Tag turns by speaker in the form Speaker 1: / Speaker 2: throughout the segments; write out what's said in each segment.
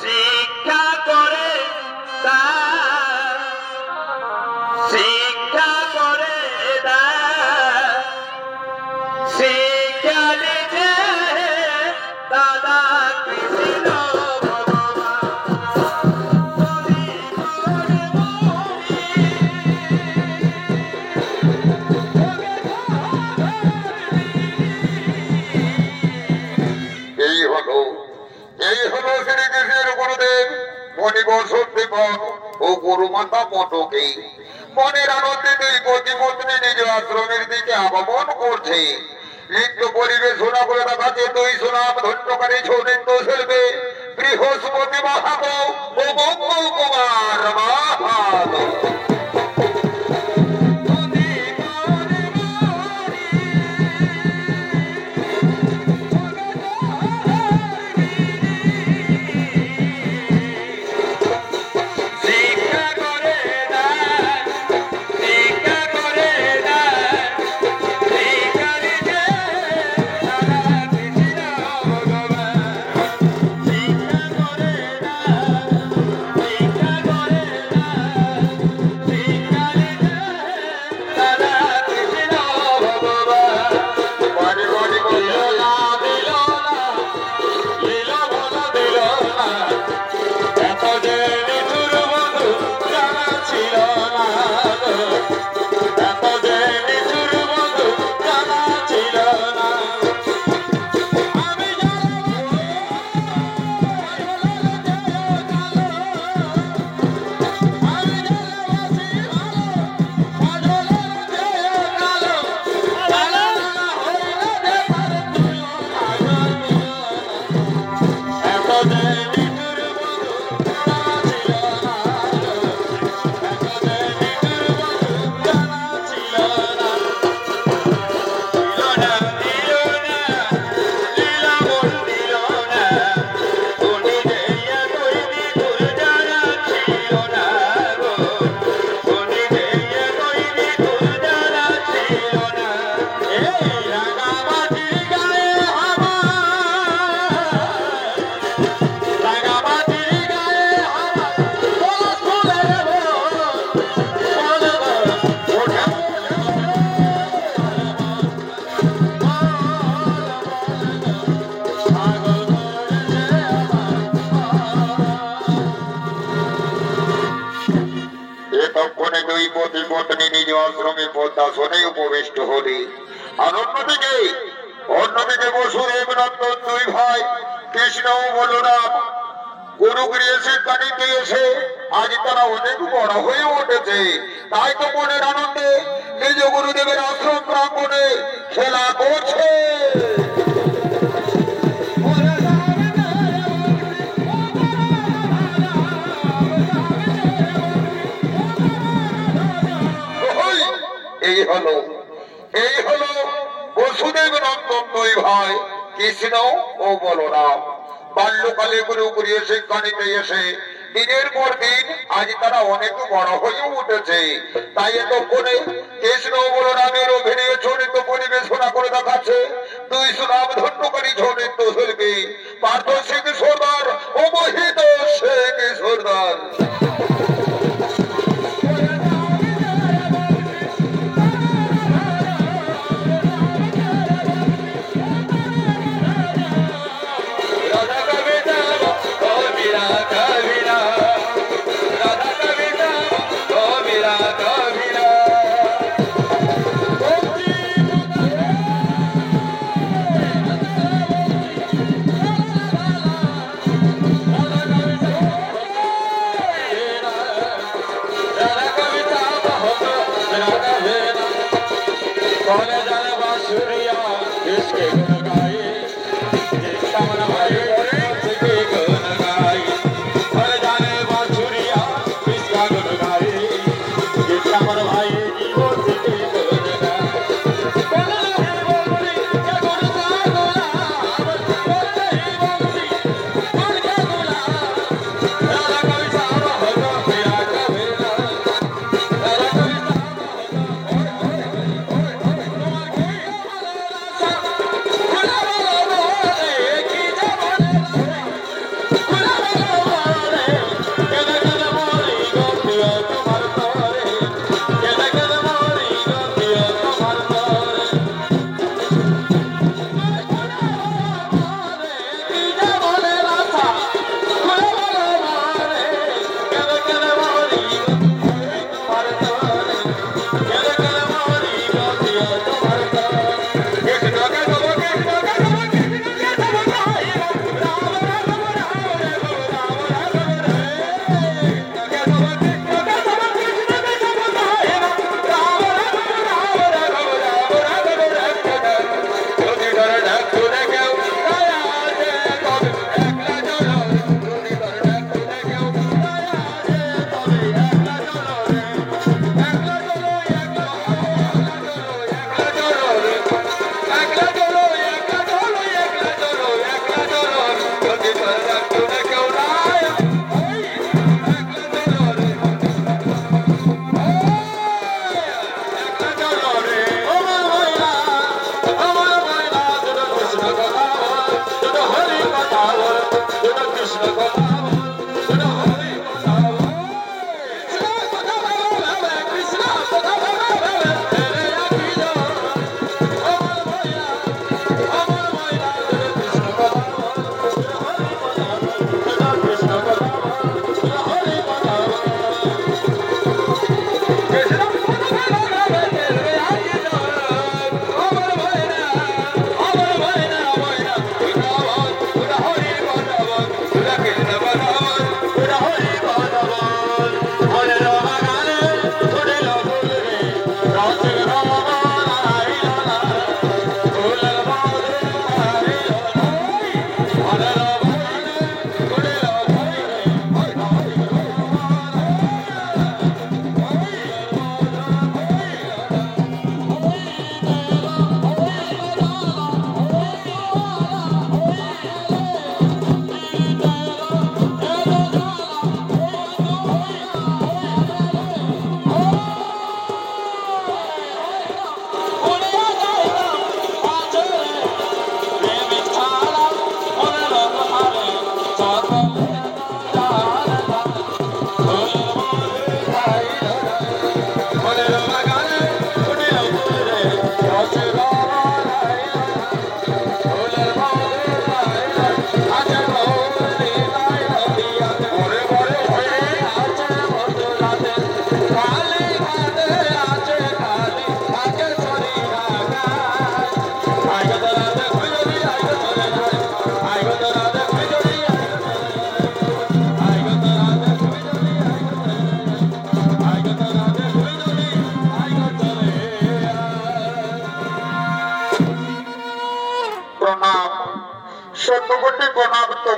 Speaker 1: শিক্ষা করে শিক্ষা করে শিক্ষা দিতে দাদা কৃষ্ণ
Speaker 2: ও গুরুমাতা মঠকে মনের আনন্দে দুই প্রতিপত্নী নিজ আশ্রমের দিকে আগমন করছে। নৃত্য পরিবেশনা করে দেখাচ্ছে দুই সুনাম ধন্যকারী ছোট শিল্পী বৃহস্পতি মাহাতো ও মঙ্গল কুমার মাহাতো। উপবিষ্ট হলে আর অন্যদিকে বসুদেব নন্দন দুই ভাই কৃষ্ণ ও বলরাম গুরুগৃহে শিক্ষা নিতে এসে আজ তারা অনেক বড় হয়ে উঠেছে। তাই তো মনের আনন্দে নিজ গুরুদেবের আশ্রম প্রাঙ্গণে খেলা করছে। এই হলো বসুদেব নন্দন দুই ভাই কৃষ্ণ ও বলরাম। বাল্যকালে গুরুগৃহে শিক্ষা নিতে এসে দিনের পর দিন আজ তারা অনেক বড় হয়ে উঠেছে। তাই এতক্ষণে কৃষ্ণ ও বলরামের অভিনয় চরিত্র পরিবেশনা করে দেখাচ্ছে দুই সুনাম ধন্যকারী চরিত্র শিল্পী পার্থ সিং সর্দার ও মোহিত সিং সর্দার।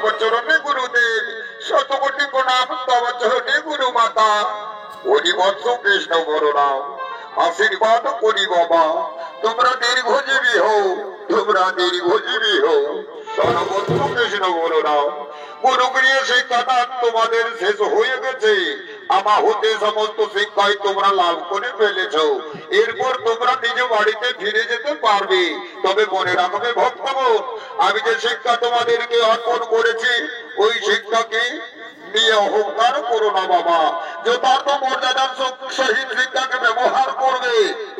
Speaker 2: তব চরণে গুরুদেব, শতকোটি প্রণাম তব চরণে গুরু মাতা। হরিবৎস কৃষ্ণ বলরাম, আশীর্বাদ করি বাবা, তোমরা দীর্ঘজীবী হও, তোমরা দীর্ঘজীবী হও। সর্বত্র কৃষ্ণ বলরাম, গুরুগৃহে শিক্ষাদান তোমাদের শেষ হয়ে গেছে। আমা হতে সমস্ত শিক্ষায় তোমরা লাভ করে ফেলেছ। এরপর তোমরা নিজ বাড়িতে ফিরে যেতে পারবে। তবে মনে রাখবে ভক্তগণ, আমি যে শিক্ষা তোমাদেরকে অর্পণ করেছি, ওই শিক্ষাকে নিয়ে অহংকার করো না বাবা। যথার্থ মর্যাদার সহিত শিক্ষাকে ব্যবহার করবে।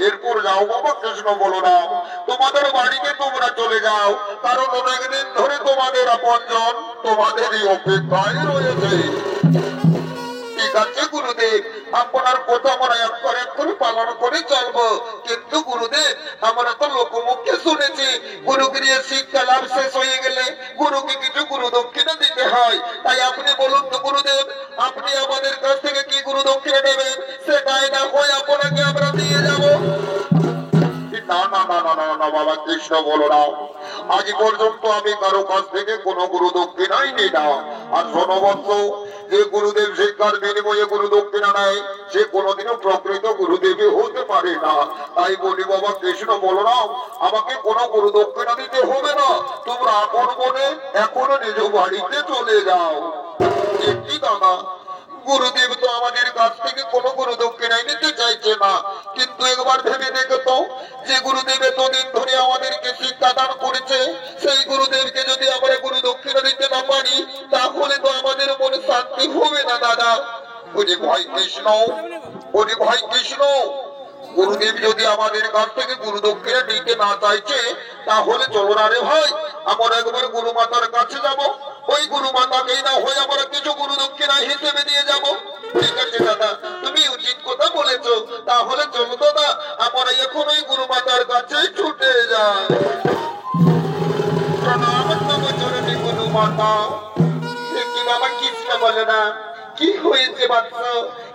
Speaker 2: এরপর যাও বাবা কৃষ্ণ বলরাম, তোমাদের বাড়িতে তোমরা চলে যাও, কারণ অনেকদিন ধরে তোমাদের আপনজন তোমাদেরই অপেক্ষায় রয়েছে। ঠিক আছে গুরুদেব, আপনার কথা আমরা এক করে পালন করে চলবো। কিন্তু গুরুদেব, আমরা তো লোকমুখে শুনেছি গুরুগৃহে শিক্ষা লাভ শেষ হয়ে গেলে গুরুকে কিছু গুরু দক্ষিণা দিতে হয়। তাই আপনি বলুন তো গুরুদেব, আপনি আমাদের কাছ থেকে কি গুরু দক্ষিণা নেবেন? সেটাই না হয় আপনাকে আমরা দিয়ে যাবো। না না না না না না বাবা কৃষ্ণ বলরাম, আজ পর্যন্ত আমি কারো কাছ থেকে কোনো গুরু দক্ষিণাই নিই না। আর শোনো বৎস, যে গুরুদেব শিক্ষার বিনিময়ে গুরু দক্ষিণা নেয়, সে কোনোদিনও প্রকৃত গুরুদেবী হতে পারে না। তাই বলি বাবা কৃষ্ণ বলরাম, আমাকে কোনো গুরু দক্ষিণা দিতে হবে না। তোমরা আপন মনে এখনো নিজ বাড়িতে চলে যাও। একটি দাদা, গুরুদেব তো আমাদের কাছ থেকে কোনো গুরু দক্ষিণাই নিতে চাইছে না। কিন্তু একবার ভেবে দেখতো, যে গুরুদেব এতদিন ধরে আমাদেরকে শিক্ষা দান করেছে, সেই গুরুদেবকে যদি আমরা গুরু দক্ষিণা দিতে না পারি, তাহলে তো আমাদের মনে শান্তি হবে না দাদা। বলি ভাই কৃষ্ণ, বলি ভাই কৃষ্ণ, গুরুদেব যদি আমাদের কাছ থেকে গুরু দক্ষিণা নিতে না চাইছে, তাহলে চলো না রে ভাই, আমরা একবার গুরু মাতার কাছে যাব। ওই গুরু মাতাকেই না হয় আমরা কিছু গুরু দক্ষিণা হিসেবে দিয়ে যাব। ঠিক আছে দাদা, তুমি উচিত কথা বলেছো। তাহলে চলো দাদা, আমরা এখন ওই গুরু মাতার কাছে ছুটে যাই। প্রণাম তব চরণে গুরু মাতা। কি বাবা কৃষ্ণ বলে না, কি হয়েছে বাচ্চা?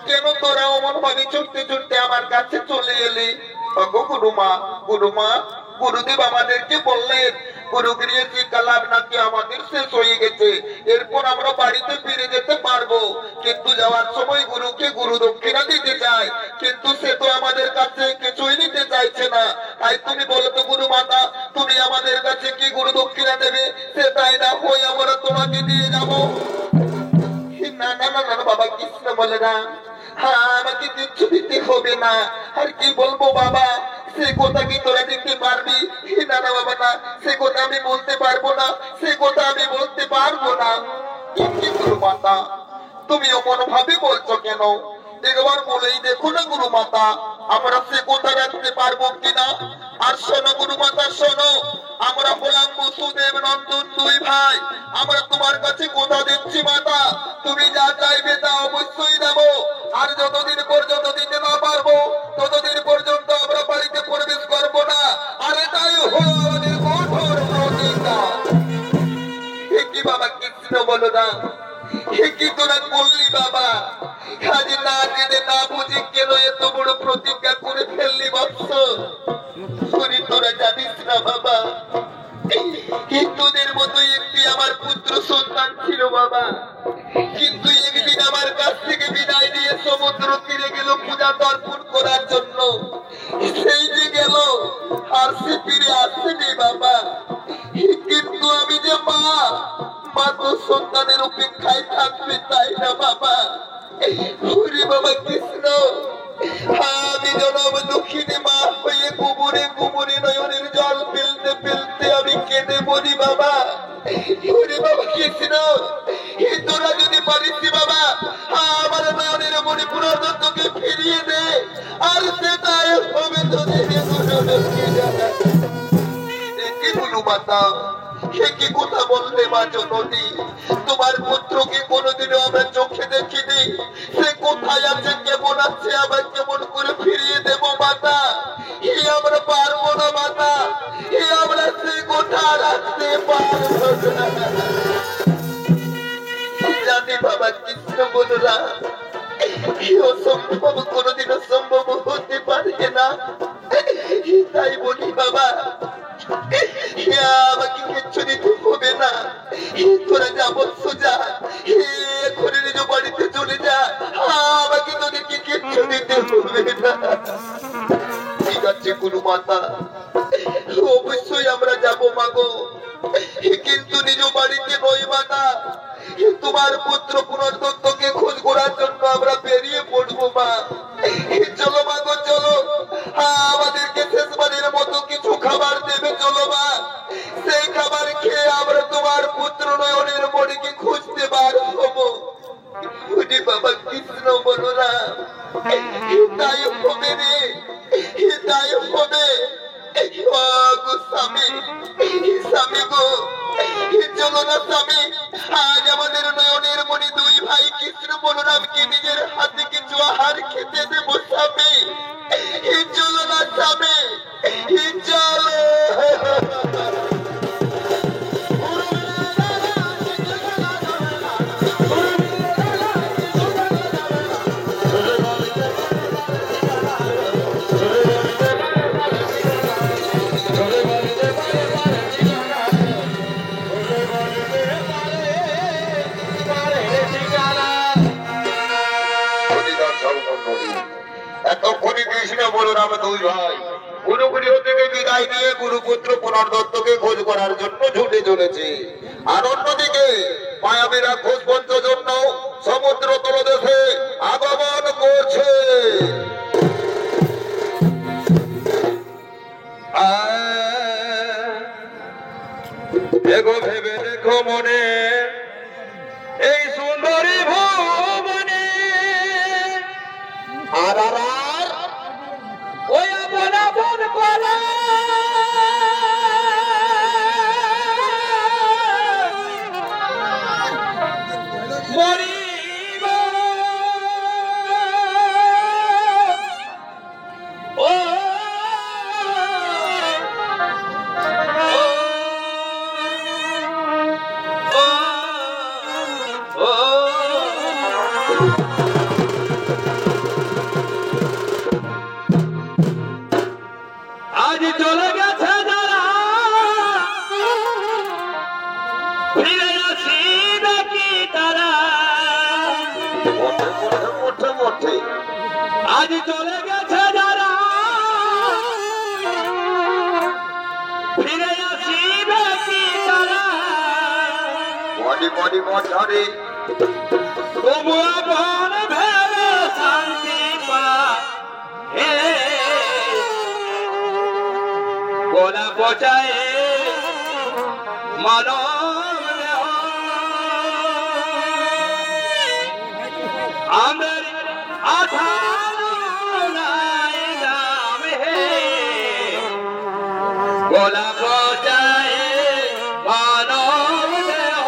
Speaker 2: কেন তোরা অমন ভাবে ছুটতে ছুটতে আমার কাছে চলে এলি? গুরুমা, গুরুমা, গুরুদেব আমাদেরকে বললেন গুরুগৃহে শিক্ষা লাভ নাকি আমাদের শেষ হয়ে গেছে, এরপর আমরা বাড়িতে ফিরে যেতে পারবো। কিন্তু যাওয়ার সময় গুরুকে গুরু দক্ষিণা দিতে চাই, কিন্তু সে তো আমাদের কাছে কিছুই নিতে চাইছে না। তাই তুমি বলো তো গুরু মাতা, তুমি আমাদের কাছে কি গুরু দক্ষিণা দেবে? সেটাই না হয় আমরা তোমাকে দিয়ে যাবো। না না না না বাবা কৃষ্ণ বলে না, হ্যাঁ আমাকে কিচ্ছু দিতে হবে না। আর কি বলবো বাবা, সে কথা কি তোরা দিতে পারবি? না না বাবা না, সে কথা আমি বলতে পারবো না, সে কথা আমি বলতে পারবো না। কি গুরু মাতা, তুমি অমন ভাবে বলছো কেন? একবার বলেই দেখো না গুরু মাতা, আমরা সে কথা রাখতে পারবো কিনা। আর শোনো গুরু মাতা শোনো, আমরা হলাম বসুদেব নন্দন দুই ভাই। আমরা তোমার কাছে কথা দিচ্ছি মাতা, তুমি যা চাইবে তা অবশ্যই দেব। আর যতদিন পর্যন্ত দিতে না পারবো, ততদিন পর্যন্ত আমরা বাড়িতে প্রবেশ করবো না। আর এটাই হলো আমাদের কঠোর প্রতিজ্ঞা। কি বাবা কৃষ্ণ বলো না, কি তোরা বললি বাবা? আজ না জেনে না বুঝি কেন এত বড় প্রতিজ্ঞা করে ফেললি বৎস? শরীর তোরা জানিস না বাবা, তোদের মতো একটি আমার পুত্র সন্তান ছিল বাবা, কিন্তু একদিন আমার কাছ থেকে বিদায় নিয়ে সমুদ্র তীরে গেল পূজা তর্পণ করার জন্য। সেই যে গেল, আর সে ফিরে আসেনি বাবা। কিন্তু আমি যে মা, মা তো সন্তানের অপেক্ষায় থাকবে তাই না বাবা? হরি বাবা কৃষ্ণ, আমি জনম দুঃখিনী মা হয়ে কুমুরে কুমুরে নয়নের জল ফেলতে ফেলতে আমি কেঁদে বলি বাবা। হরি বাবা কৃষ্ণ, তোরা যদি পারিস বাবা, আমার নয়নের মনে পুনর্দত্তকে ফিরিয়ে দে। আর সেটাই হবে তোদের গুরু মাতা। সে কি কথা বললে মা জননী? তোমার পুত্রকে কোনোদিনও আমরা চোখে দেখিনি। সে কোথায় আছে, কেমন আছে, আবার কেমন করে ফিরিয়ে দেব মাতা? আমরা পারবো না মাতা, আমরা সে কথা রাখতে পারবো না। জানি বাবা কৃষ্ণ বলরা, অসম্ভব কোনোদিনও সম্ভব হতে পারে না। তাই বলি বাবা, আমাকে কিচ্ছু দিতে হবে না, তোরা যা বলছো যা, এখনই নিজ বাড়িতে চলে যা, আমাকে তোদেরকে কিচ্ছু দিতে হবে না। ঠিক আছে গুরু মাতা, অবশ্যই আমরা যাবো মাগো, কিন্তু নিজ বাড়িতে নয় মাতা, তোমার পুত্র পুনর্দত্তকে খোঁজ করার জন্য আমরা বেরিয়ে পড়বো মা। চলো মাগো চলো, আমাদেরকে শেষবারের মতো কিছু খাবার দেবে, চলো মা। সেই খাবার খেয়ে আমরা তোমার পুত্র নয়নের মণিকে খুঁজতে বার হবো। বাবা কৃষ্ণ বলরাম, তাই হবে রে, তাই হবে। স্বামী স্বামী গো, চলো না স্বামী, আজ আমাদের নয়নের মণি দুই ভাই কৃষ্ণ বলরামকে নিজের হাতে কিছু আহার খেতে দেবো স্বামী। চলো না স্বামী, চলো। এতক্ষণে কৃষ্ণ বলরাম দুই ভাই গুরুগৃহ থেকে বিদায় নিয়ে গুরুপুত্র পুনর্দত্তকে খোঁজ করার জন্য ছুটে চলেছে। আর অন্যদিকে মায়াবীরা খোঁজ পঞ্চের জন্য সমুদ্র তলদেশে আগমন করছে। এগো ভেবে দেখো মনে, এই সুন্দরী ভুবনে আর ওই আপন আপন কলা মরিব ও আজ চলে গেছে যারা, ফিরে আসিবে কি তারা? আজ চলে গেছে যারা, ফিরে আসিবে কি তারা? তবু আপন ভেবে শান্তি পা গোলা পচায় মানব দেহ, আমের আঠানো নাই নাম হে, গোলা পচায় মানব দেহ।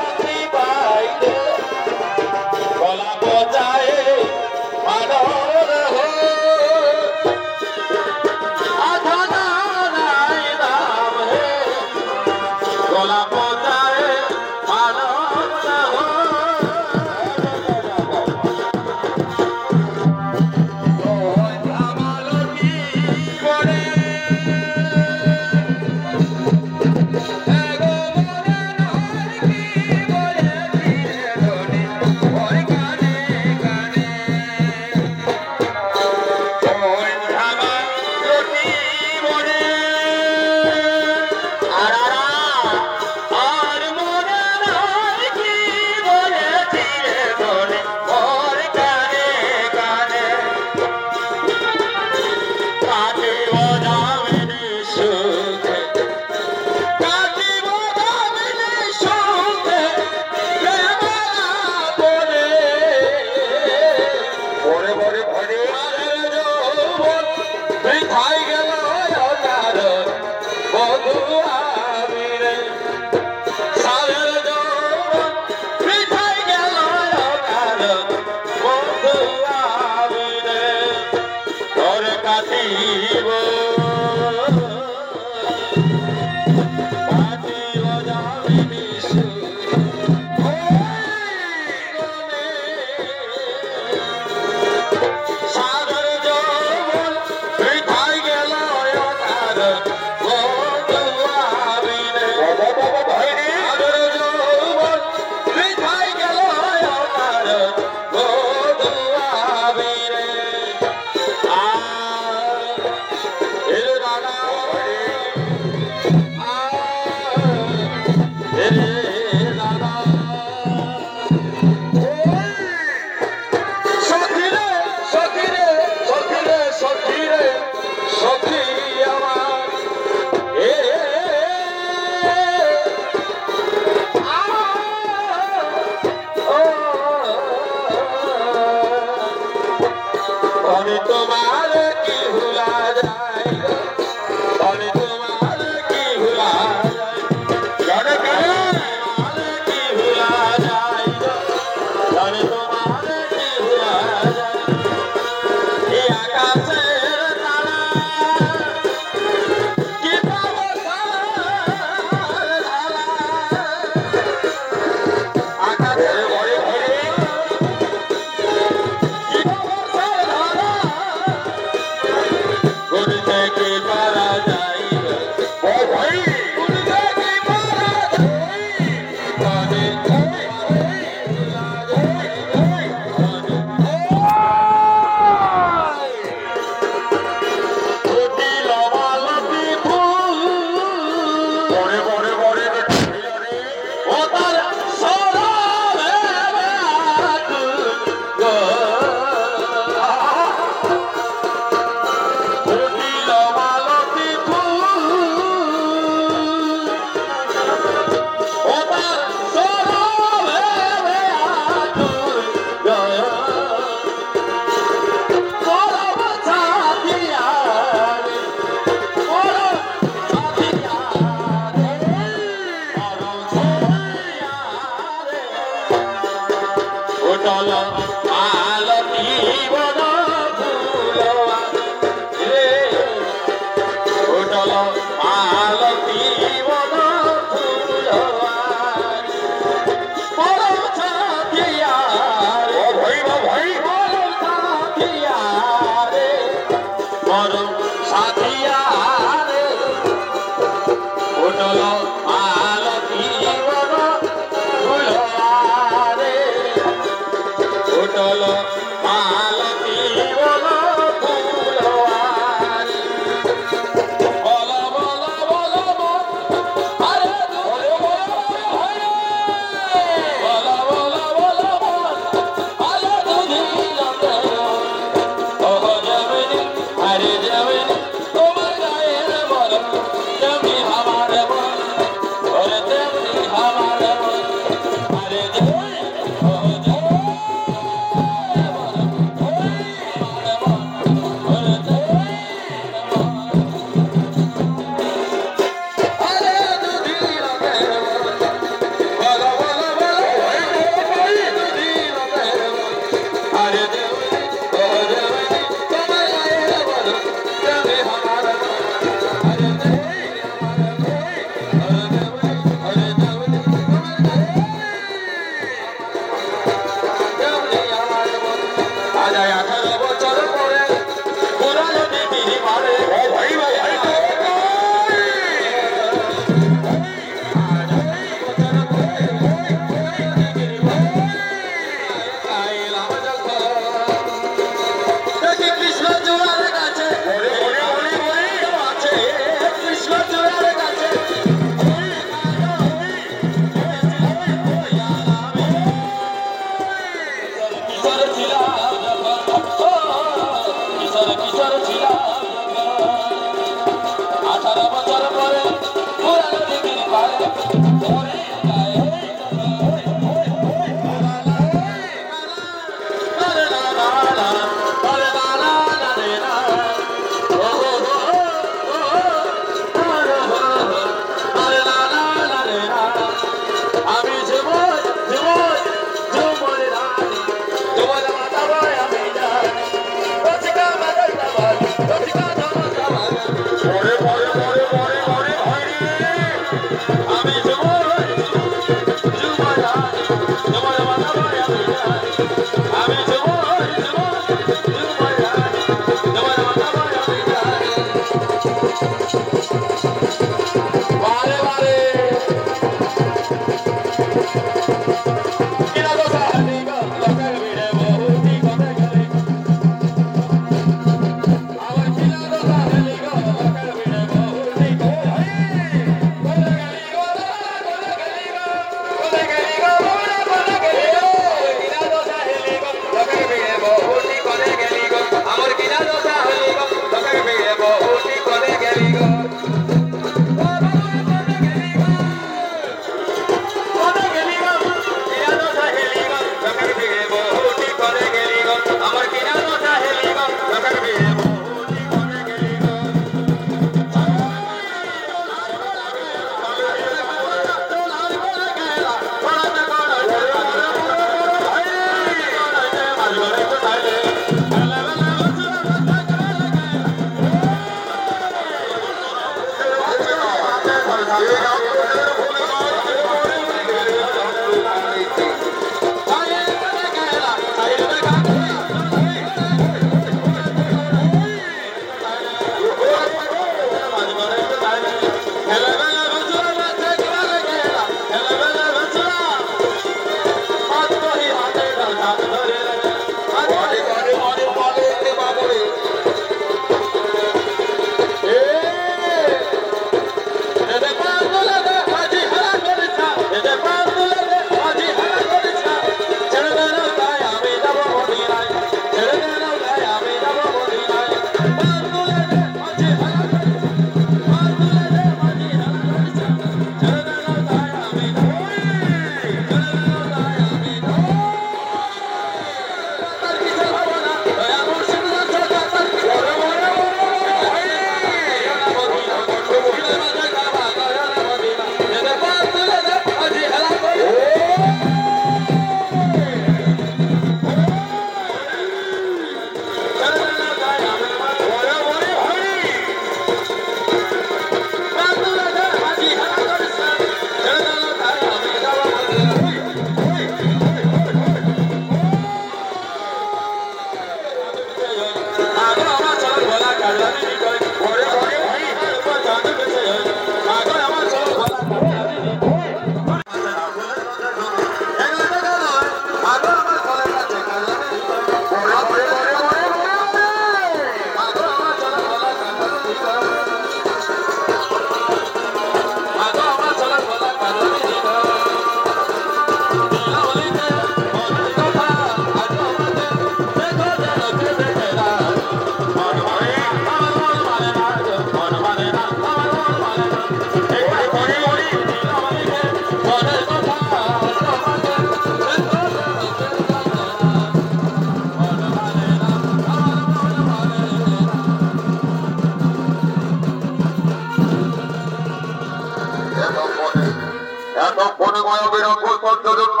Speaker 2: এতক্ষণে মায়াবীর অকল্পের জন্য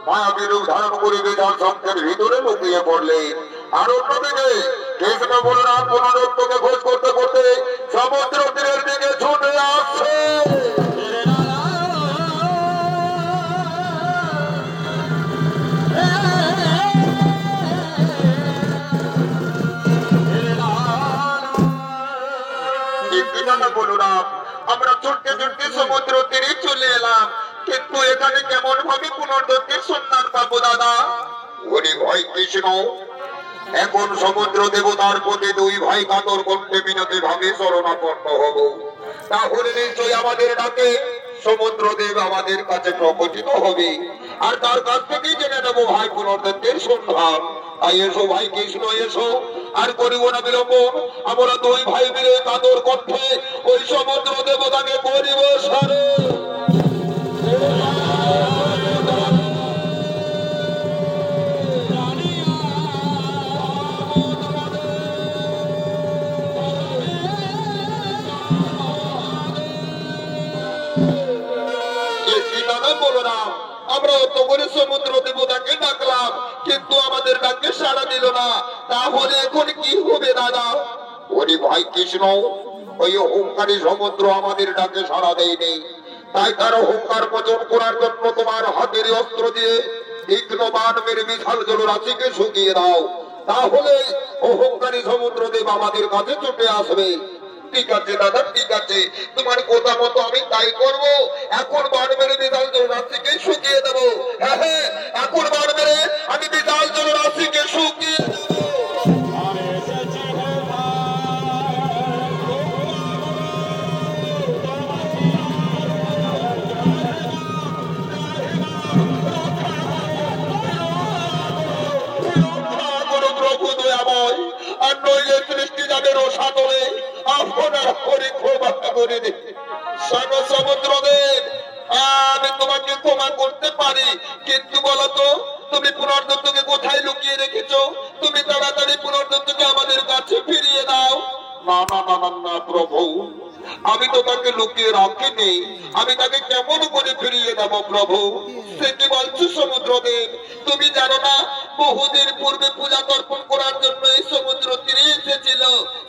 Speaker 2: মায়াবীর রূপ ধারণ করে বিধান সংখ্যের ভিতরে লুকিয়ে পড়লে আর অন্যদিকে কৃষ্ণ বলরাম পুনরুত্তকে খোঁজ করতে করতে সমুদ্র তীরের দিকে ছুটে আসছে। বলরাম আমরা ছুটতে ছুটতে সমুদ্র তীরে চলে এলাম, কিন্তু এখানে কেমন ভাবে পুনর্দত্তের সন্ধান পাবো দাদা? ওরে ভয় কৃষ্ণ, এখন সমুদ্র দেবতার প্রতি দুই ভাই কাতর কণ্ঠে মিনতি ভাবে শরণাপন্ন হব। তাহলে নিশ্চয়ই আমাদের ডাকে সমুদ্র দেব আমাদের কাছে প্রকটিত হবে, আর তার কাছ থেকেই জেনে নেবো ভাই পুনর্দত্তের সন্ধান। তাই এসো ভাই কৃষ্ণ এসো, আর করিব না বিলম্বন। আমরা দুই ভাই মিলে কাতর কণ্ঠে ওই সমুদ্র দেবতাকে করিব সারে। আমরা অত করে সমুদ্র দেবতাকে ডাকলাম, কিন্তু আমাদের ডাকে সাড়া দিল না। তাহলে এখন কি হবে দাদা? ওরে ভাই কৃষ্ণ, ওই অহংকারী সমুদ্র আমাদের ডাকে সাড়া দেয়নি, তাই তার অহংকার মোচন করার জন্য তোমার হাতের অস্ত্র দিয়ে তীক্ষ্ণ বাণ মেরে বিশাল জলরাশিকে শুকিয়ে দাও। তাহলে অহংকারী সমুদ্র দেব আমাদের কাছে ছুটে আসবে। ঠিক আছে দাদা, ঠিক আছে, তোমার কথা মতো আমি তাই করব। এখন বাণ মেরে বিশাল জলরাশিকে শুকিয়ে দেবো। হ্যাঁ হ্যাঁ, এখন বাণ মেরে আমি বিশাল জলরাশিকে শুকিয়ে দেবো। আর নইলে সৃষ্টি যাবে রসাতলে আপনার হরি ক্ষমা করে দিন। সমুদ্রদেব, আমি তোমাকে ক্ষমা করতে পারি, কিন্তু বলতো তুমি পুনর্দত্তকে কোথায় লুকিয়ে রেখেছো? তুমি তাড়াতাড়ি পুনর্দত্তকে আমাদের কাছে ফিরিয়ে দাও। না না না না না প্রভু, আমি তো তাকে লুকিয়ে রাখিনি, আমি তাকে কেমন করে ফিরিয়ে দেব প্রভু? সে কি বলছো সমুদ্রদেব? তুমি জানো না বহুদিন পূর্বে পূজা তর্পণ করার জন্য এই সমুদ্র তীরে এসেছিল,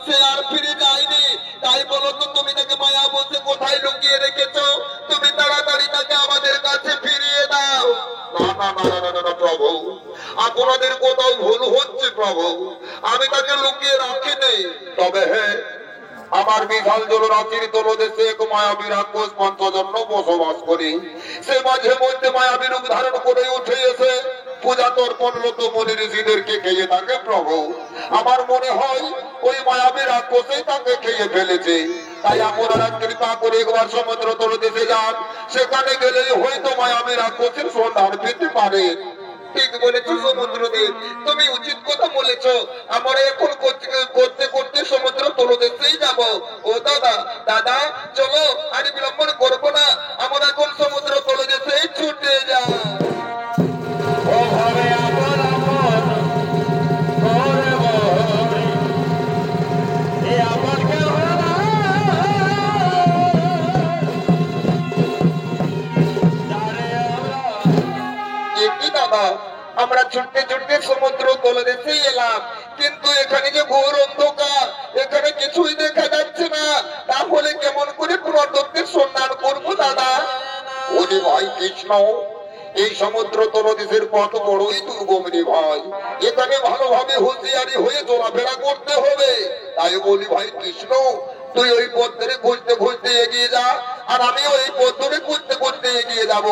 Speaker 2: সে আর ফিরে যায়নি। তাই বলো তো তুমি তাকে মায়া বসে কোথায় লুকিয়ে রেখেছো? তুমি তাড়াতাড়ি তাকে আমাদের কাছে ফিরিয়ে দাও। না না না না না না প্রভু, আপনাদের কোথাও ভুল হচ্ছে প্রভু, আমি তাকে লুকিয়ে রাখিনি। তবে হ্যাঁ, আমার বিশাল জলরাশির তলদেশে এক মায়াবী রাক্ষস পঞ্চজন্য বসবাস করে। সে মাঝে মধ্যে মায়াবী রূপ ধারণ করে উঠে এসে পূজা তর্পণরত মুনি ঋষিদেরকে খেয়ে থাকে প্রভু। আমার মনে হয় ওই মায়াবী রাক্ষসই তাকে খেয়ে ফেলেছে। তাই আপনারা কৃপা করে একবার সমুদ্র তলদেশে যান, সেখানে গেলেই হয়তো মায়াবী রাক্ষসের সন্ধান পেতে পারে। ঠিক বলেছো সমুদ্রদেব, তুমি উচিত কথা বলেছো। আমরা এখন করতে করতে সমুদ্র তলদেশেই যাব। ও দাদা, দাদা চলো, আর বিলম্বন করবো না, আমরা এখন সমুদ্র তলদেশেই ছুটে যাই। আমরা ছুটতে ছুটতে সমুদ্র তলদেশেই এলাম, কিন্তু এখানে যে ঘোর অন্ধকার, এখানে কিছুই দেখা যাচ্ছে না। তাহলে কেমন করে পুনর্দত্তের সন্ধান করবো দাদা? ওরে ভাই কৃষ্ণ, এই সমুদ্র তলদেশের পথ বড়ই দুর্গম রে ভাই, এখানে ভালোভাবে হুঁশিয়ারি হয়ে চলাফেরা করতে হবে। তাই বলি ভাই কৃষ্ণ, তুই ওই পথ ধরে খুঁজতে খুঁজতে এগিয়ে যা, আর আমি ওই পথ ধরে খুঁজতে খুঁজতে এগিয়ে যাব।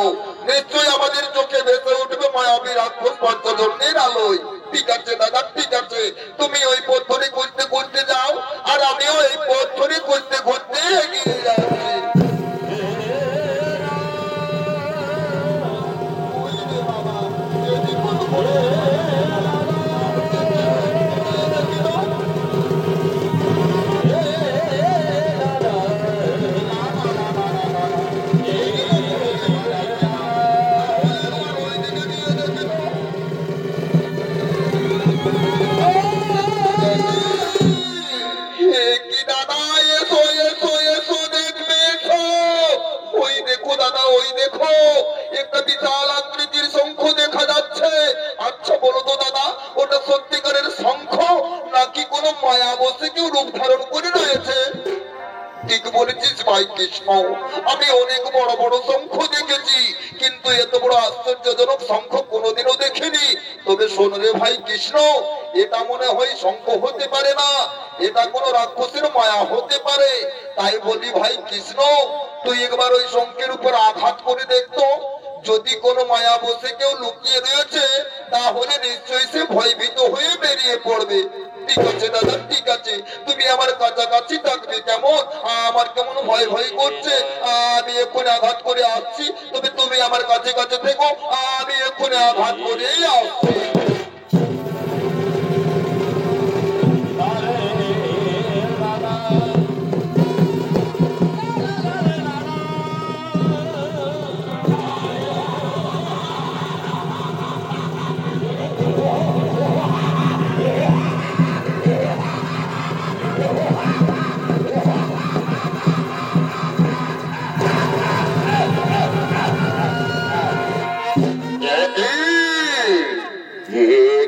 Speaker 2: নিশ্চয়ই আমাদের চোখে ভেসে উঠবে মায়াবী রাক্ষস পঞ্চজন্যের আলোয়। ঠিক আছে দাদা, ঠিক আছে, তুমি ওই পথ ধরে খুঁজতে খুঁজতে যাও, আর আমিও এই পথ ধরে খুঁজতে খুঁজতে এগিয়ে যাচ্ছি। বলেছিস ভাই কৃষ্ণ, আমি অনেক বড় বড় শঙ্খ দেখেছি, কিন্তু এত বড় আশ্চর্যজনক শঙ্খ কোনোদিনও দেখিনি। তবে শোন রে ভাই কৃষ্ণ, এটা মনে হয় শঙ্খ হতে পারে না, এটা কোন রাক্ষসের মায়া হতে পারে। তাই বলি ভাই কৃষ্ণ, তুই একবার ওই শঙ্খের উপর আঘাত করে দেখতো, যদি কোনো মায়া বসে কেউ লুকিয়ে রয়েছে তাহলে নিশ্চয়ই সে ভয়ভীত হয়ে বেরিয়ে পড়বে। ঠিক আছে দাদা, ঠিক আছে, তুমি আমার কাছাকাছি থাকবে। কেমন আমার কেমন ভয় ভয় করছে, আমি এক্ষুনি আঘাত করে আসছি, তবে তুমি আমার কাছে কাছে থেকো, আমি এক্ষুনি আঘাত করেই আসছি।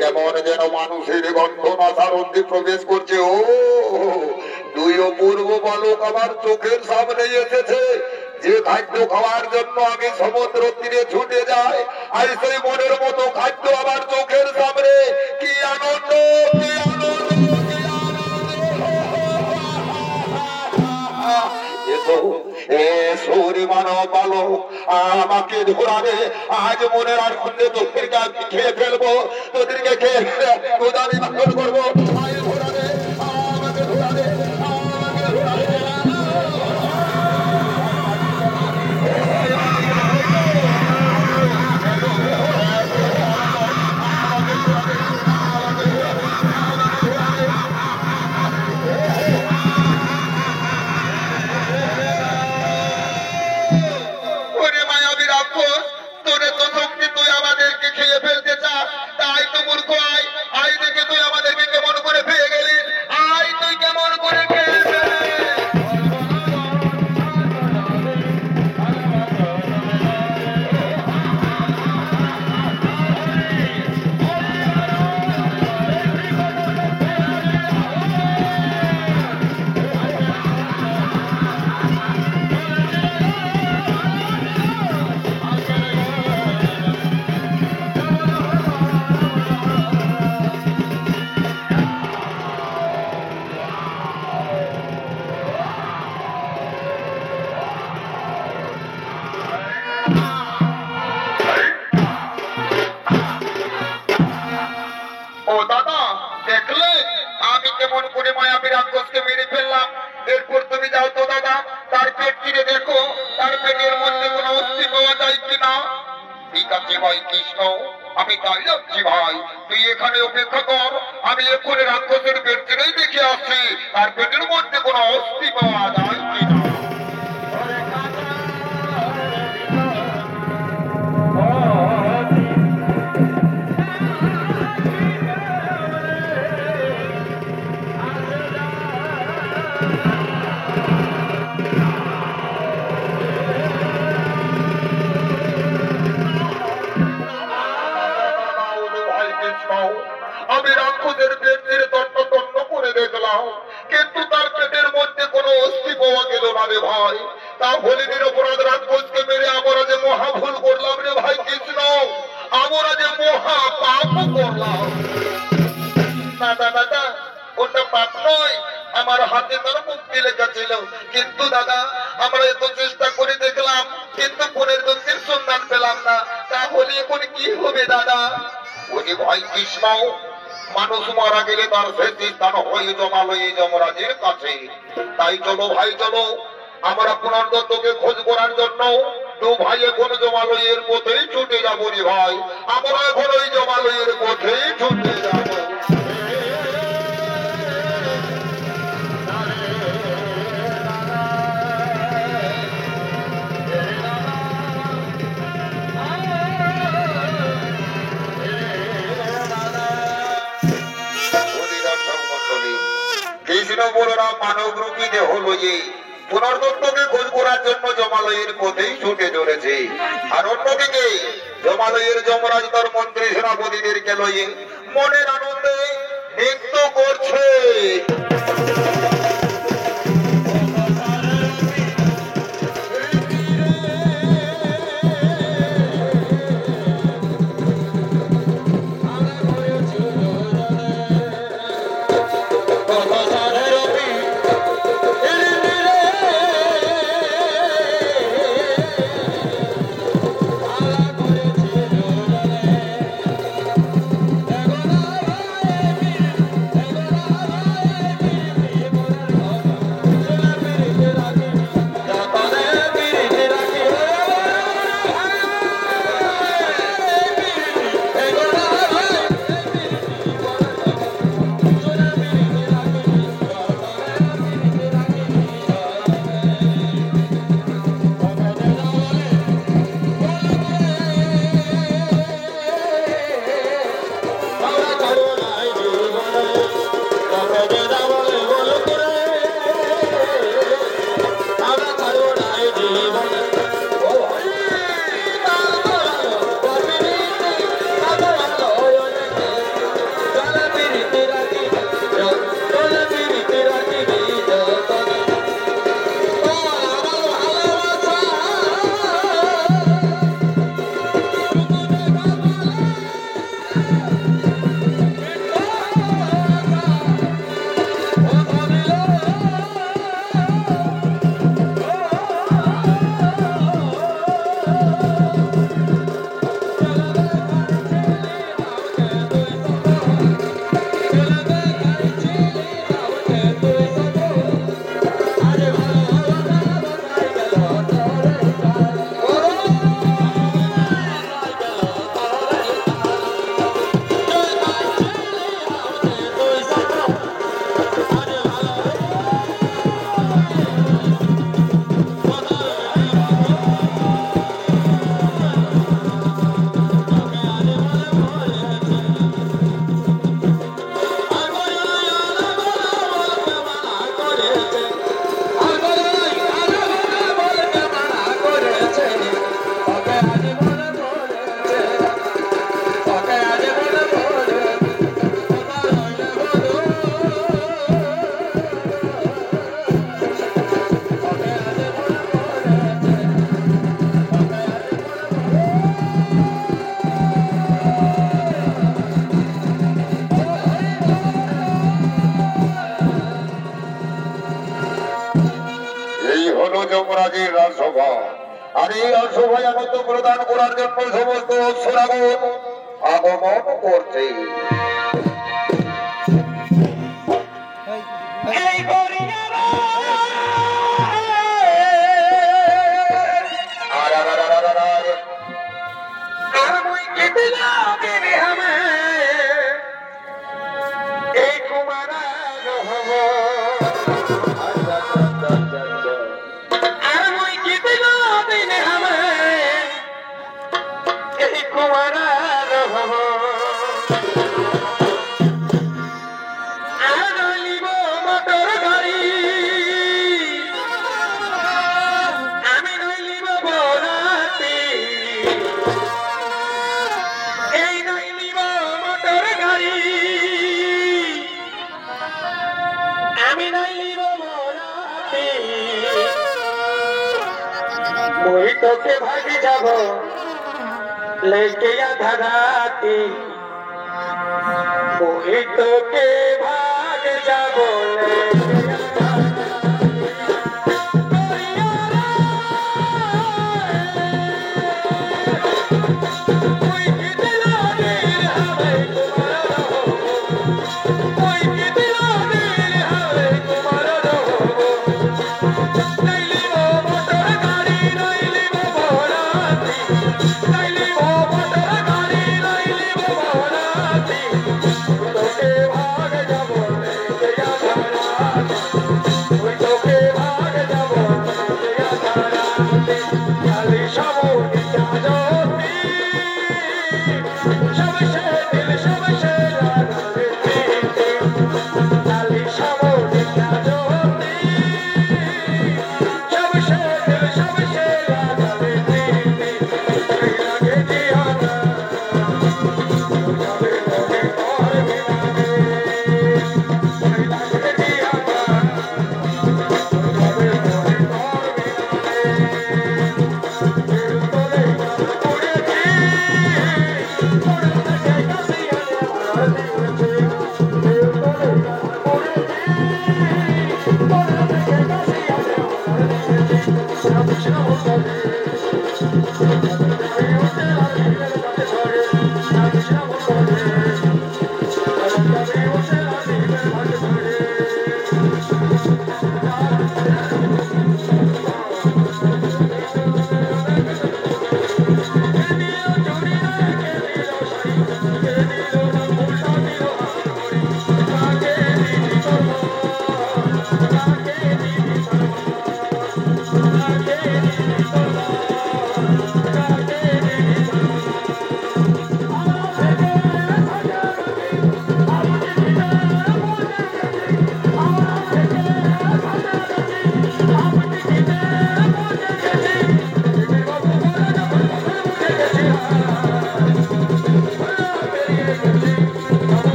Speaker 2: কেমন যেন মানুষের গন্ধ মাথার মধ্যে প্রবেশ করছে। ও দুই অপূর্ব বালক আমার চোখের সামনে এসেছে। যে খাদ্য খাওয়ার জন্য আমি সমুদ্র তীরে ছুটে যাই, আর সেই মনের মতো খাদ্য আমার চোখের সামনে। কি আনন্দ, কি আনন্দ, কি আমাকে ধরাবে আজ মনের আনন্দে তোদেরকে আমি খেয়ে ফেলবো, তোদেরকে খেয়ে গোদামি মাখন করবো। ধরাবে আমাকে ধরাবে, আমাকে ধরাবে। আমি তাই যাচ্ছি ভাই, তুই এখানে অপেক্ষা কর, আমি এক্ষুনি রাক্ষসের পেট থেকেই দেখে আসছি তার পেটের মধ্যে কোনো অস্থি পাওয়া যায় কিনা। আমি রাক্ষসের পেট ছেড়ে তন্ন তন্ন করে দেখলাম, কিন্তু তার পেটের মধ্যে কোনো অস্থি পাওয়া গেল না রে ভাই। তাহলে নিরপরাধ রাক্ষসকে মেরে আমরা যে মহা ভুল করলাম রে ভাই কৃষ্ণ, আমরা যে মহা পাপ করলাম। না না দাদা, ওটা পাপ নয়, আমার হাতে তার মুক্তি লেখা ছিল। কিন্তু দাদা, আমরা এত চেষ্টা করে দেখলাম, কিন্তু কোনের দোষের সন্ধান পেলাম না। তাহলে এখন কি হবে দাদা? ওই ভাই কৃষ্ণ, মানুষ মারা গেলে তার শেষ স্থান হয়ে জমালয়ে যমরাজের কাছে। তাই চলো ভাই চলো, আমরা পুনর্দত্তকে খোঁজ করার জন্য দু ভাই এখন জমালয়ের পথেই ছুটে যাবো রে ভাই। আমরা এখন ওই জমালয়ের পথেই ছুটে যাবো। কৃষ্ণ বলরাম মানব রূপী দেহ লয়ে পুনর্দত্তকে খোঁজ করার জন্য জমালয়ের পথেই ছুটে চলেছে। আর অন্যদিকে জমালয়ের যমরাজ তার মন্ত্রী সেনাপতিদেরকে লয়ে মনের আনন্দে নৃত্য করছে। সভা। আর এই সভায় আনন্দ প্রদান করার জন্য সমস্ত অশ্বরাগণ আগমন করছে।
Speaker 1: এই গরিয়ারা আর মুই কি দিলাম রে হামে এই কুমারা রহম আর মুই কি দিলাম রে হামে এই কুমারা রহম আর লিব মোটর গাড়ি আমি নইলিব বরাতি এই নইলিব মোটর গাড়ি আমি নইলিব বরাতি মই তোকে ভাগি যাব লেকে আধা রাতি মই তোকে ভাগ যাব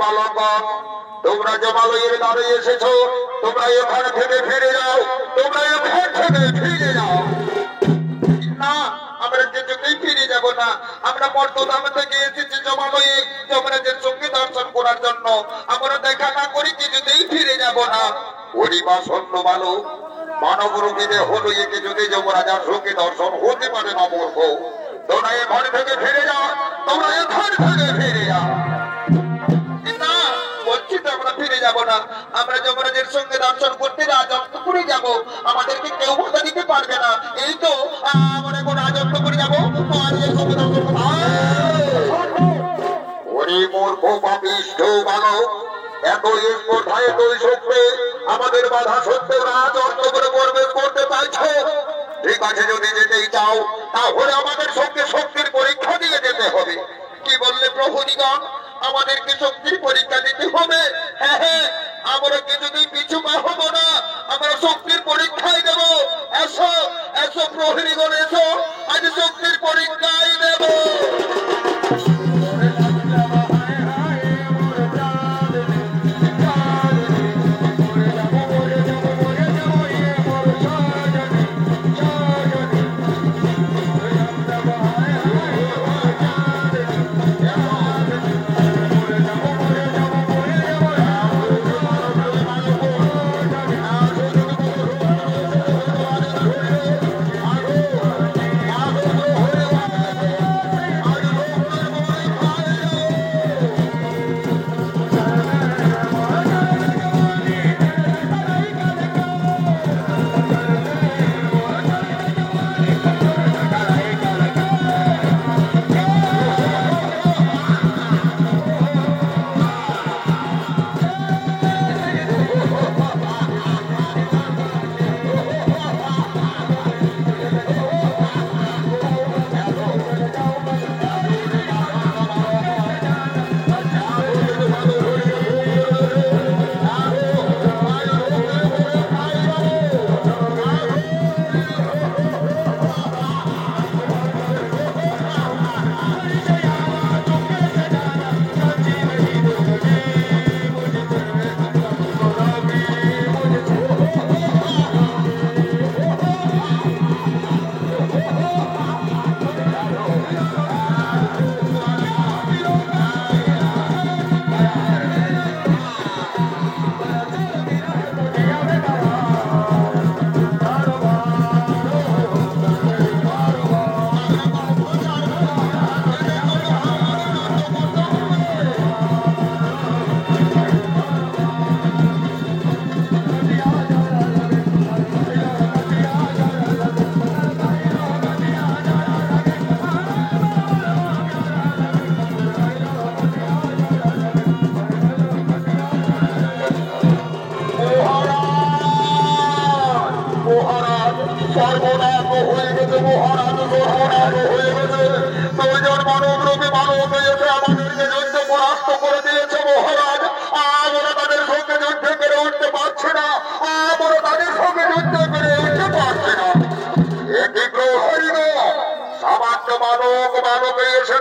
Speaker 2: বালকগণ, তোমরা জমালয়ের দ্বারে এসেছো, তোমরা এখান থেকে ফিরে যাও, তোমরা এখান থেকে ফিরে যাও। না, আমরা কিছুতেই ফিরে যাব না। আমরা মর্তধাম থেকে এসেছি জমালয়ে যমরাজের সঙ্গে দর্শন করার জন্য। আমরা দেখা না করি কিছুতেই ফিরে যাব না। হরিবা সন্ন বালক, মানব রূপীতে হলো একে যদি যমরাজার সঙ্গে দর্শন হতে পারে না মূর্খ। তোমরা এখান থেকে ফিরে যাও, তোমরা এখান থেকে ফিরে যাও। না, বলছি তো আমরা ফিরে যাব না। আমরা যমরাজের সঙ্গে দর্শন করতে রাজত্বপুরে যাব। আমাদেরকে কেউ বাধা দিতে পারবে না। এই তো আমরা এখন রাজত্বপুরে যাব, মহারাজের সঙ্গে দর্শন করব। ওরে মূর্খ পাপিষ্ঠ বালক, এতই স্পর্ধা এতই শক্তি, আমাদের বাধা সত্ত্বেও রাজত্বপুরে প্রবেশ করতে চাইছো? ঠিক আছে, যদি যেতেই চাও তাহলে আমাদের সঙ্গে শক্তির পরীক্ষা দিয়ে যেতে হবে। কি বললে প্রভুদিগণ? আমাদেরকে শক্তির পরীক্ষা দিতে হবে? হ্যাঁ হ্যাঁ, আমরা কিছুতেই পিছু পা হবো না। আমরা শক্তির পরীক্ষায় দেব। এসো এসো প্রহরীগণ, এসো, আজ শক্তির পরীক্ষায় দেব।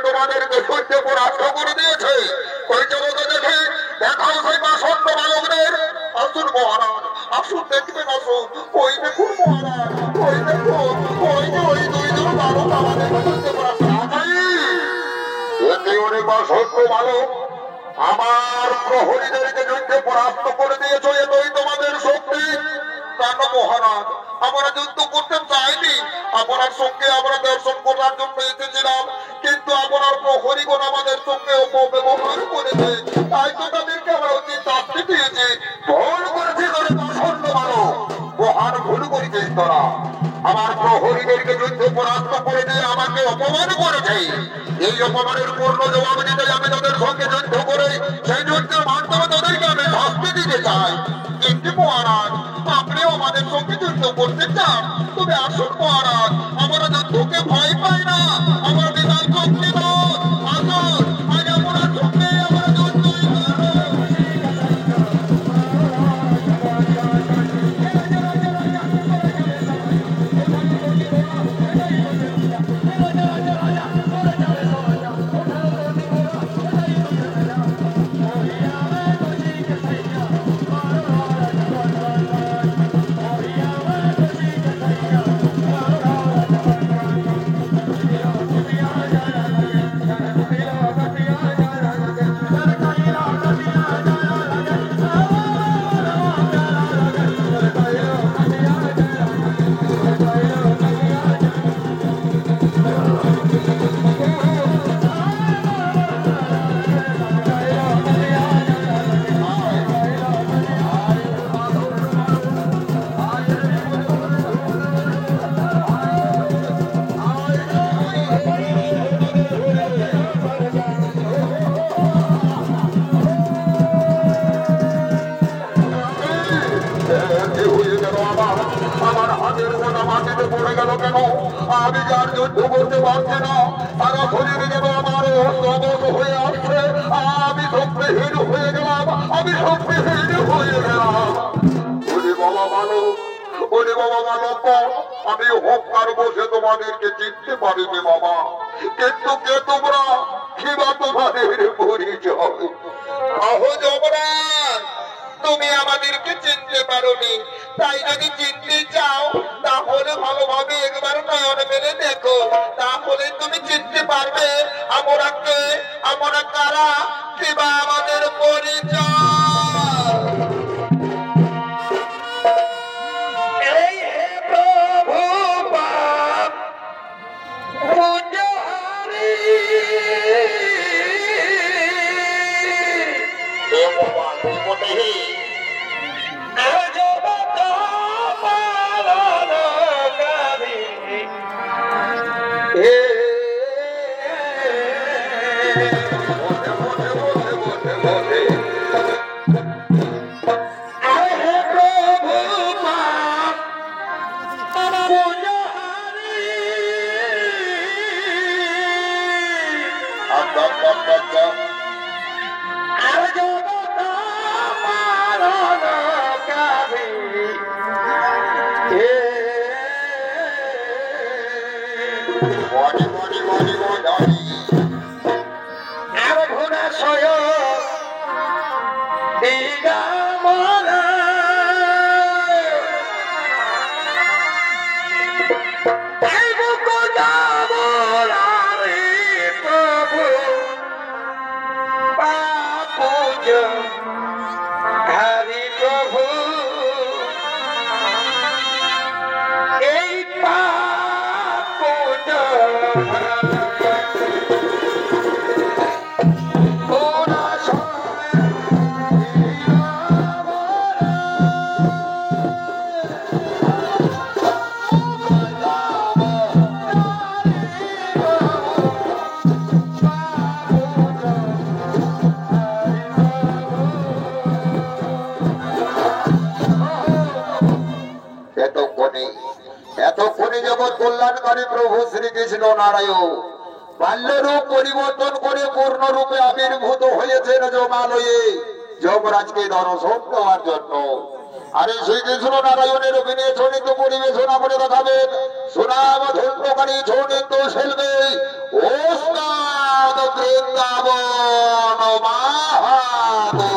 Speaker 2: তোমাদেরকে সহ্য পরাস্ত করে দিয়েছে। ওই জগতে দেখে দেখাও সেই বাসন্ত বালকদের। আসুন মহারাজ, আসুন, দেখবেন, আসুন। ওই দেখুন মহারাজ, ওই দেখুন, ওই যে ওই দুইজন বালক আমাদের সহ্য পরাস্ত। এতে অনেক বাসন্ত বালক আমার প্রহরীদেরকে যুদ্ধে পরাস্ত করে দিয়েছো। এতই তোমাদের শক্তি? কেন মহারাজ, আমরা যুদ্ধ করতে চাইনি। আপনার সঙ্গে আমরা দর্শন করার জন্য এসেছিলাম, কিন্তু আপনার প্রহরীগণ আমাদের সঙ্গে অপব্যবহার করেছে। তাই তো তাদেরকে আমরা উচিত শাস্তি দিয়েছি। ভুল করেছি তোরে প্রসন্ন ভালো, মহান ভুল করেছিস তোরা। আমার প্রহরীদেরকে যুদ্ধে পরাস্ত করে দিয়ে আমাকে অপমান করেছে। এই অপমানের পূর্ণ জবাব দিতে আমি তাদের সঙ্গে যুদ্ধ করে সেই যুদ্ধের মাধ্যমে তাদেরকে আমি শাস্তি দিতে চাই। কিন্তু মহারাজ, আপনিও আমাদের সঙ্গে যুদ্ধ করতে চান? তবে আসুন মহারাজ, আমরা যুদ্ধকে ভয় পাই না। আমরা বিশাল শক্তি নয়। আসুন, আজ আপনার সঙ্গে আমরা যুদ্ধই করব। আমার হাতের গোটা মাটিতে পড়ে গেল কেন? আমি যার যুদ্ধ করতে পারছি না, তারা শরীর যেন আমার অবশ হয়ে আসছে। আমি শক্তিহীন হয়ে গেলাম, আমি শক্তিহীন হয়ে গেলাম। ওরে বাবা ভালো, ওরে বাবা মানব, আমি হকার বসে তোমাদেরকে চিনতে পারিনি বাবা, কিন্তু কে তোমরা, কিবা তোমাদের পরিচয়?
Speaker 1: আহো যমরাজ, তুমি আমাদেরকে চিনতে পারোনি, তাই যদি চিনতে চাও তাহলে ভালোভাবে একবার নয়ন মেলে দেখো, তাহলে তুমি চিনতে পারবে আমরা কে, আমরা কারা, কিবা আমাদের পরিচয়। এই হে প্রভু পাপ পুঞ্জহারি,
Speaker 2: হে ভগবান, কি বটে হে? বসে বসে বসে বসে বসে আচ্ছা আচ্ছা আচ্ছা আচ্ছা। Body body body body
Speaker 1: Hari প্রভু এই পাপ
Speaker 2: এতক্ষণে জগৎ কল্যাণকারী প্রভু শ্রীকৃষ্ণ নারায়ণ বাল্যরূপ পরিবর্তন করে পূর্ণরূপে আবির্ভূত হয়েছেন যমালয়ে যমরাজকে দর্শন দেওয়ার জন্য। আরে শ্রীকৃষ্ণ নারায়ণের অভিনয় ছনিত পরিবেশনা করে দেখাবেন সুনাম ধন্যকারী ছনিত শিল্পী ওস্তাদ বৃন্দাবন মাহাতো।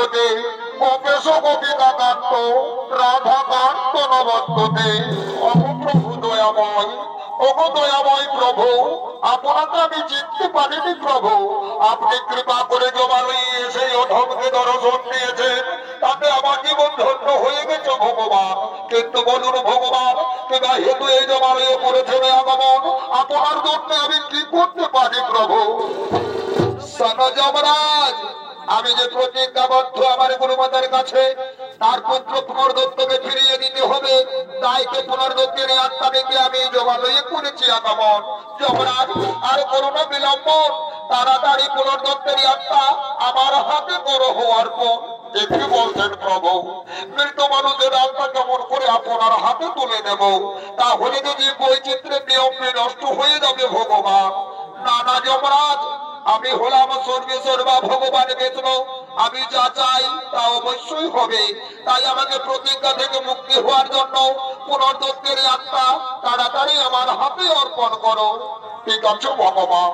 Speaker 2: নবদ্যতে গোপেশ গোপিকা কান্ত রাধা কান্ত নবদ্যতে। অপপ্রভু দয়াময়, ওগো দয়াময় প্রভু, আপনাকে আমি চিনতে পারিনি প্রভু। আপনি কৃপা করে জমালয়ে এসে অধমকে দর্শন দিয়েছেন, তাতে আমার জীবন ধন্য হয়ে গেছে ভগবান। কিন্তু বলুন ভগবান, কিবা হেতু এই জমালয়ে করেছেন আগমন, আপনার জন্য আমি কি করতে পারি প্রভু?
Speaker 1: শোনো যমরাজ, আমি যে প্রতিজ্ঞাবদ্ধ আমার গুরুমাতার কাছে তার পুত্র পুনর্দত্তকে ফিরিয়ে দিতে হবে, তাই তো পুনর্দত্তের আত্মা ডেকে আমি জমালয়ে করেছি আগমন। যমরাজ, আর করো না বিলম্বন, তাড়াতাড়ি পুনর্দত্তের আত্মা আমার হাতে করো হওয়ার পর।
Speaker 2: কি বলছেন প্রভু? মৃত মানুষের আত্মা কেমন করে আপনার হাতে তুলে দেব?
Speaker 1: তাহলে যদি বৈচিত্র্যের নিয়ম নষ্ট হয়ে যাবে ভগবান। না না যমরাজ, আমি হলাম সর্বেসর্বা ভগবান বিষ্ণু, আমি যা চাই তা অবশ্যই হবে। তাই আমাকে প্রতিজ্ঞা থেকে মুক্তি হওয়ার জন্য পুনর্দত্তের আত্মা তাড়াতাড়ি আমার হাতে অর্পণ করো।
Speaker 2: ঠিক আছে ভগবান,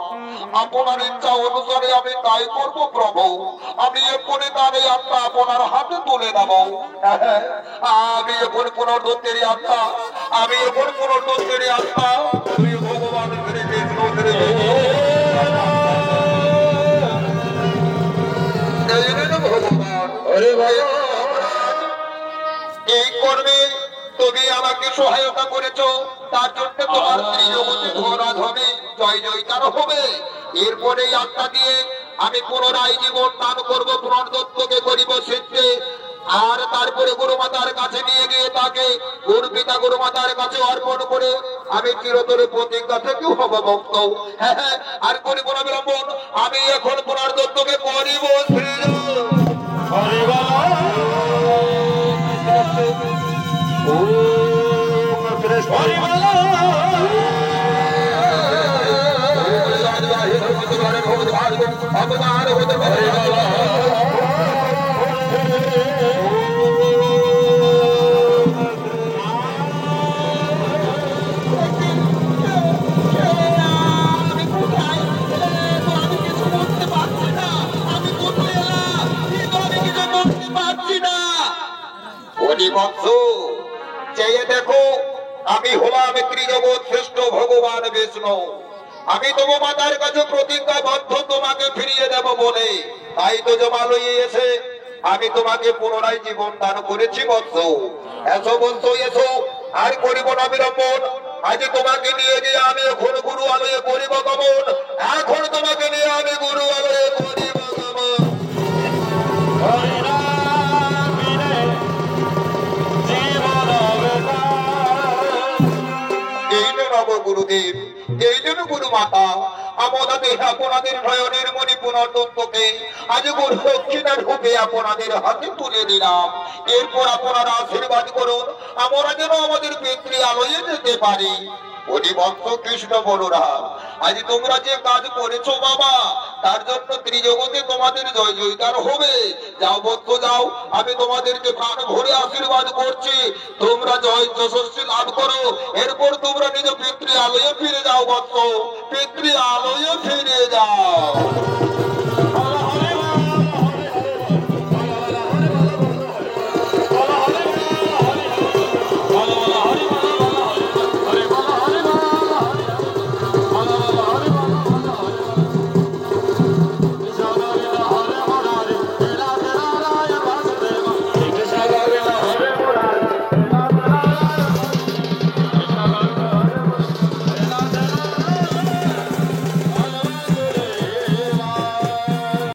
Speaker 2: আপনার ইচ্ছা অনুসারে আমি তাই করব প্রভু। আমি এক্ষুনি তার এই আত্মা আপনার হাতে তুলে দেব।
Speaker 1: আমি এখন পুনর্দত্তের আত্মা, আমি এখন পুনর্দত্তের আত্মা, তুই ভগবান ধরে বিষ্ণু ধরে ভগবান। এই কর্মে তুমি আমাকে সহায়তা করেছো, তার জন্য তোমার ত্রিজগতে ধরাধমে জয় জয়কার হবে। এরপরে এই আত্মা দিয়ে আমি পুনরায় জীবন দান করবো, পুনর্দত্তকে করিব সিদ্ধে। আর তারপরে গুরুমাতার কাছে নিয়ে গিয়ে তাকে গুরু পিতা গুরুমাতার কাছে অর্পণ করে আমি চিরতরে প্রতিজ্ঞা থেকে হব মুক্ত। হ্যাঁ হ্যাঁ, আর করিব না বিলম্বন, আমি এখন পুনর্দত্তকে করিব সৃজন। চেয়ে দেখো, আমি হলাম ত্রিজগৎ শ্রেষ্ঠ ভগবান বিষ্ণু। আমি তোমার মাতার কাছে প্রতিজ্ঞাবদ্ধ তোমাকে ফিরিয়ে দেব বলে, তাই তো জমালয়ে এসে আমি তোমাকে পুনরায় জীবন দান করেছি বৎস। এসো বৎস এসো, আর করিব না বিলম্বন। আজ তোমাকে নিয়ে গিয়ে আমি এখন গুরু আলয়ে করিব গমন। এখন তোমাকে নিয়ে আমি গুরু আলয়ে করিব গমন। গুরুদেব, এই জন্য গুরু মাতা আমাদের আপনাদের নয়নের মণি পুনর্দত্তকে আজ গুরু দক্ষিণা রূপে আপনাদের হাতে তুলে দিলাম। এরপর আপনারা আশীর্বাদ করুন, আমরা যেন আমাদের পিতৃ আলয়ে যেতে পারি। বৎস কৃষ্ণ বলরাম, আজ তোমরা যে কাজ করেছো বাবা, তার জন্য ত্রিজগতে তোমাদের জয় জয়কার হবে। যাও বৎস যাও, আমি তোমাদেরকে প্রাণ ভরে আশীর্বাদ করছি। তোমরা জয় যশস্বী লাভ করো, এরপর তোমরা নিজ পিতৃ আলয়ে ফিরে যাও বৎস, পিতৃ আলয়ে ফিরে যাও।